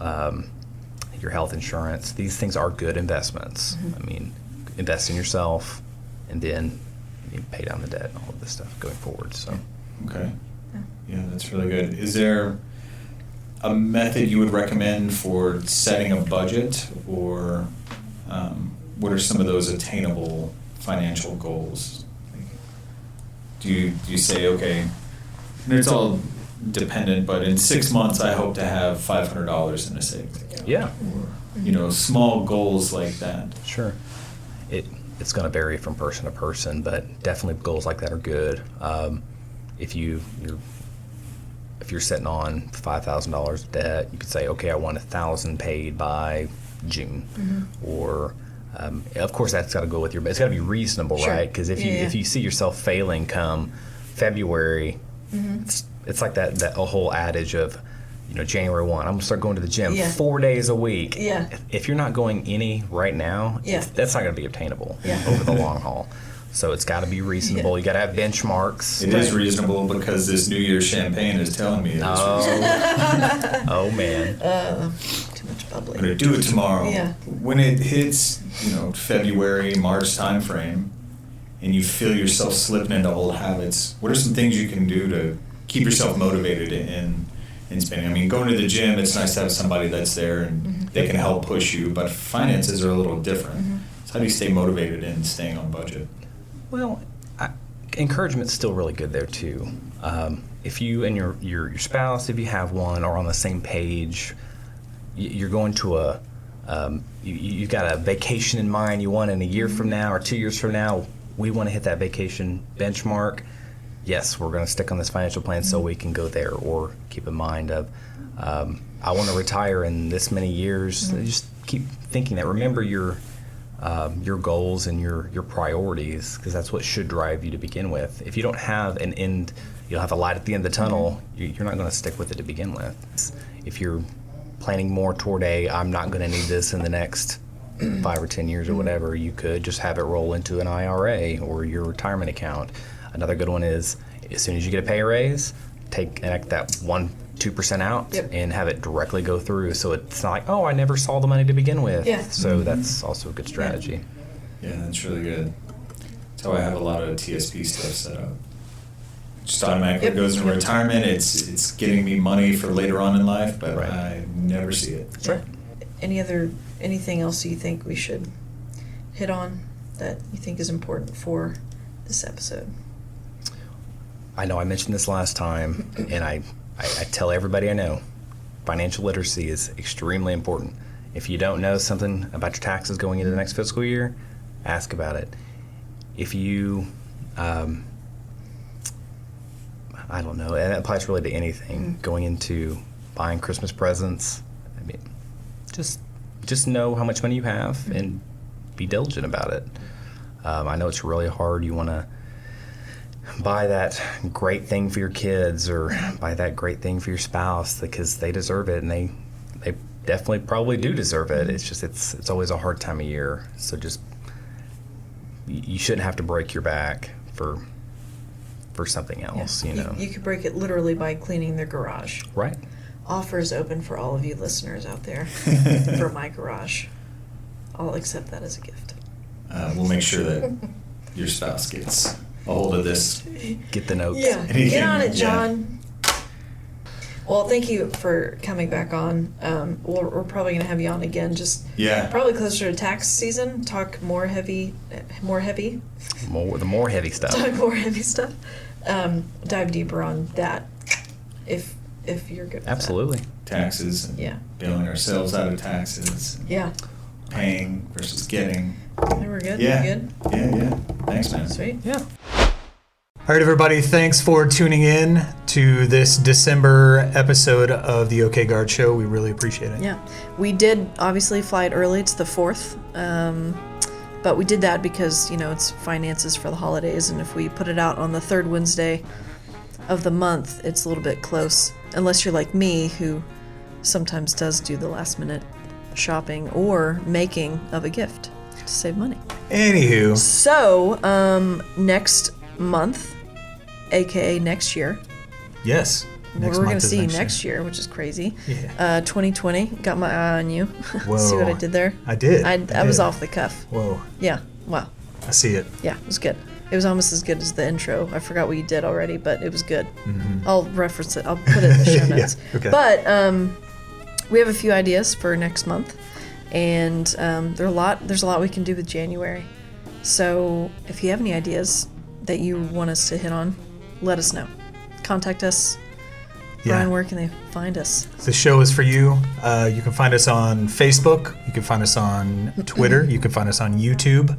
your health insurance, these things are good investments. I mean, invest in yourself, and then you pay down the debt and all of this stuff going forward. So. Okay. Yeah, that's really good. Is there a method you would recommend for setting a budget, or what are some of those attainable financial goals? Do you say, okay, and it's all dependent, but in 6 months I hope to have $500 in a savings account? Yeah. Or, small goals like that. Sure. It's going to vary from person to person, but definitely goals like that are good. If you're sitting on $5,000 of debt, you could say, okay, I want $1,000 paid by June, or of course that's got to go with it's got to be reasonable, Sure. right? Because if you see yourself failing come February, it's like that whole adage of, January 1, I'm gonna start going to the gym Yeah. 4 days a week. Yeah. If you're not going any right now, Yeah. that's not going to be obtainable Yeah. over the long haul. So it's got to be reasonable. Yeah. You got to have benchmarks. It is reasonable because this New Year's champagne is telling me it is reasonable. Oh man. Too much I'm bubbly. going to do it tomorrow. Yeah. When it hits, February, March timeframe, and you feel yourself slipping into old habits, what are some things you can do to keep yourself motivated in spending? I mean, going to the gym, it's nice to have somebody that's there and they can help push you, but finances are a little different. So how do you stay motivated in staying on budget? Well, encouragement's still really good there too. If you and your spouse, if you have one, are on the same page, you're going to you've got a vacation in mind you want in a year from now or 2 years from now, we want to hit that vacation benchmark. Yes, we're going to stick on this financial plan so we can go there, or keep in mind of, I want to retire in this many years. Just keep thinking that. Remember your goals and your priorities, because that's what should drive you to begin with. If you don't have an end, you'll have a light at the end of the tunnel, you're not going to stick with it to begin with. If you're planning more toward I'm not going to need this in the next 5 or 10 years or whatever, you could just have it roll into an IRA or your retirement account. Another good one is, as soon as you get a pay raise, take that 1-2% out and have it directly go through, so it's not like, oh, I never saw the money to begin with. So that's also a good strategy. Yeah, that's really good. That's how I have a lot of TSP stuff set up. Just automatically goes in retirement. It's getting me money for later on in life, but I never see it. That's right. Anything else you think we should hit on that you think is important for this episode? I know I mentioned this last time, and I tell everybody I know, financial literacy is extremely important. If you don't know something about your taxes going into the next fiscal year, ask about it. If you, I don't know, and that applies really to anything, going into buying Christmas presents. I mean, just know how much money you have and be diligent about it. I know it's really hard. You want to buy that great thing for your kids or buy that great thing for your spouse because they deserve it, and they definitely probably do deserve it. It's just it's always a hard time of year. So just, you shouldn't have to break your back for something else. You know, you could break it literally by cleaning their garage. Right. Offers open for all of you listeners out there for my garage. I'll accept that as a gift. We'll make sure that your spouse gets a hold of this. Get the notes. Yeah, get on it, John. Well, thank you for coming back on. We're probably going to have you on again, probably closer to tax season. Talk more heavy. The more heavy stuff. Talk more heavy stuff. Dive deeper on that, if you're good with Absolutely. Taxes. And bailing ourselves out of taxes. Yeah. Paying versus getting. We're good. Yeah. We're good. Yeah. Thanks, man. Sweet. Yeah. All right, everybody, thanks for tuning in to this December episode of the OK Guard Show. We really appreciate it. Yeah. We did obviously fly it early. It's the 4th. But we did that because, it's finances for the holidays. And if we put it out on the 3rd Wednesday of the month, it's a little bit close. Unless you're like me, who sometimes does do the last minute shopping or making of a gift to save money. Anywho. So, next month, aka next year. Yes. We're going to see next year, which is crazy. Yeah. 2020, got my eye on you. Whoa. See what I did there? I did. I was off the cuff. Whoa. Yeah. Wow. I see it. Yeah, it was good. It was almost as good as the intro. I forgot what you did already, but it was good. Mm-hmm. I'll reference it. I'll put it in the show notes. Okay. But we have a few ideas for next month, and there's a lot we can do with January. So if you have any ideas that you want us to hit on, let us know. Contact us. Brian, where can they find us? The show is for you. You can find us on Facebook. You can find us on Twitter. You can find us on YouTube.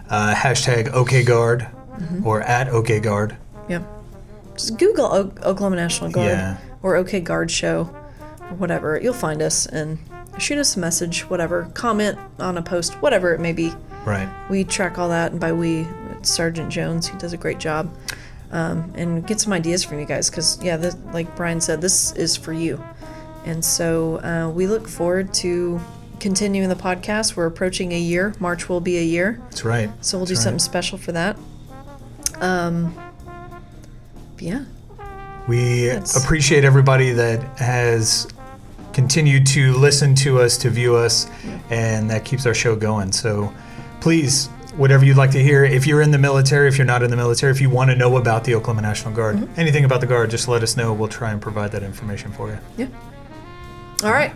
Hashtag OKGuard or at OKGuard. Yep. Just Google Oklahoma National Guard or OK Guard Show or whatever. You'll find us and shoot us a message, whatever. Comment on a post, whatever it may be. Right. We track all that, and by we, it's Sergeant Jones, who does a great job. And get some ideas from you guys, because like Brian said, this is for you. And so we look forward to continuing the podcast. We're approaching a year. March will be a year. That's right. So we'll do something special for that. Yeah. We appreciate everybody that has continued to listen to us, to view us, and that keeps our show going. So please, whatever you'd like to hear. If you're in the military, if you're not in the military, if you want to know about the Oklahoma National Guard, anything about the Guard, just let us know. We'll try and provide that information for you. Yeah. All right.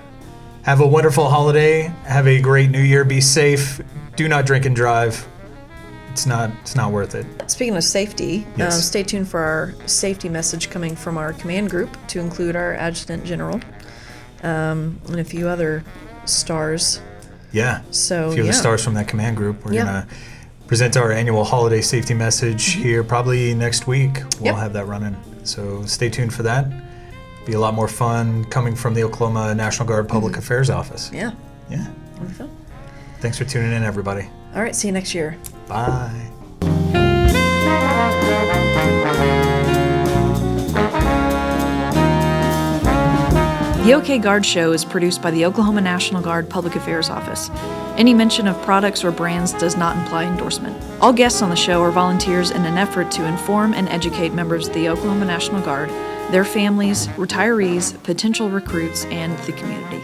have a wonderful holiday. Have a great New Year. Be safe. Do not drink and drive. It's not worth it. Speaking of safety, Yes. stay tuned for our safety message coming from our command group to include our adjutant general and a few other stars. Yeah. So, a few of yeah. the stars from that command group. We're Yeah. gonna present our annual holiday safety message here probably next week. We'll Yep. have that running. So stay tuned for that. Be a lot more fun coming from the Oklahoma National Guard Public Affairs Office. Yeah. Yeah. Wonderful. Thanks for tuning in, everybody. All right. See you next year. Bye. The OK Guard Show is produced by the Oklahoma National Guard Public Affairs Office. Any mention of products or brands does not imply endorsement. All guests on the show are volunteers in an effort to inform and educate members of the Oklahoma National Guard, their families, retirees, potential recruits, and the community.